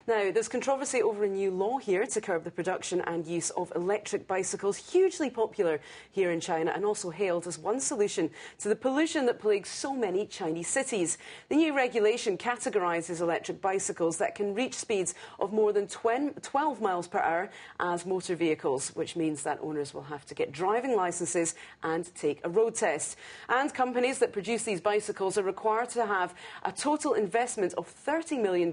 Now, there's controversy over a new law here to curb the production and use of electric bicycles, hugely popular here in China and also hailed as one solution to the pollution that plagues so many Chinese cities. The new regulation categorises electric bicycles that can reach speeds of more than 12 miles per hour as motor vehicles, which means that owners will have to get driving licences and take a road test. And companies that produce these bicycles are required to have a total investment of $30 million,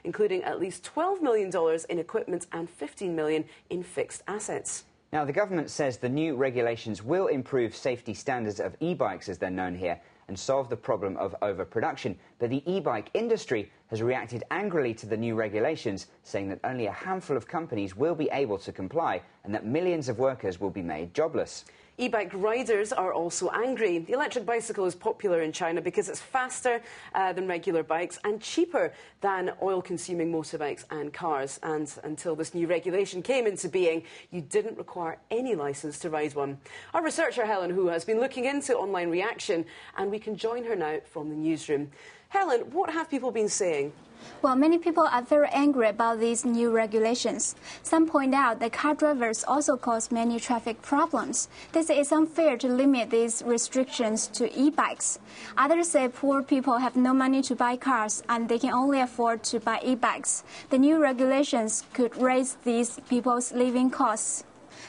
including at least $12 million in equipment and $15 million in fixed assets. Now, the government says the new regulations will improve safety standards of e-bikes, as they're known here, and solve the problem of overproduction. But the e-bike industry has reacted angrily to the new regulations, saying that only a handful of companies will be able to comply and that millions of workers will be made jobless. E-bike riders are also angry. The electric bicycle is popular in China because it's faster than regular bikes and cheaper than oil-consuming motorbikes and cars. And until this new regulation came into being, you didn't require any licence to ride one. Our researcher Helen Hu has been looking into online reaction, and we can join her now from the newsroom. Helen, what have people been saying? Well, many people are very angry about these new regulations. Some point out that car drivers also cause many traffic problems. They say it's unfair to limit these restrictions to e-bikes. Others say poor people have no money to buy cars and they can only afford to buy e-bikes. The new regulations could raise these people's living costs.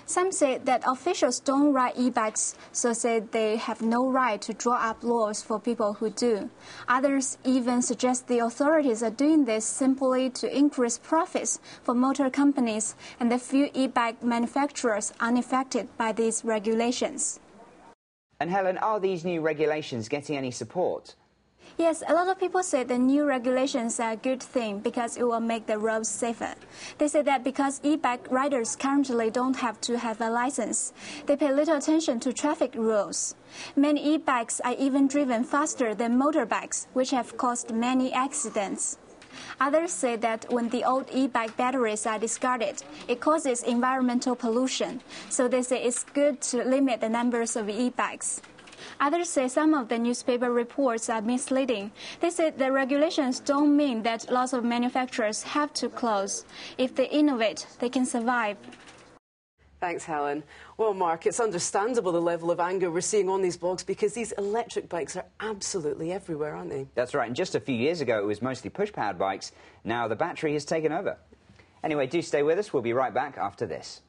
Some say that officials don't ride e-bikes, so say they have no right to draw up laws for people who do. Others even suggest the authorities are doing this simply to increase profits for motor companies and the few e-bike manufacturers unaffected by these regulations. And Helen, are these new regulations getting any support? Yes, a lot of people say the new regulations are a good thing because it will make the roads safer. They say that because e-bike riders currently don't have to have a license, they pay little attention to traffic rules. Many e-bikes are even driven faster than motorbikes, which have caused many accidents. Others say that when the old e-bike batteries are discarded, it causes environmental pollution, so they say it's good to limit the numbers of e-bikes. Others say some of the newspaper reports are misleading. They say the regulations don't mean that lots of manufacturers have to close. If they innovate, they can survive. Thanks, Helen. Well, Mark, it's understandable the level of anger we're seeing on these blogs because these electric bikes are absolutely everywhere, aren't they? That's right, and just a few years ago it was mostly push-powered bikes. Now the battery has taken over. Anyway, do stay with us. We'll be right back after this.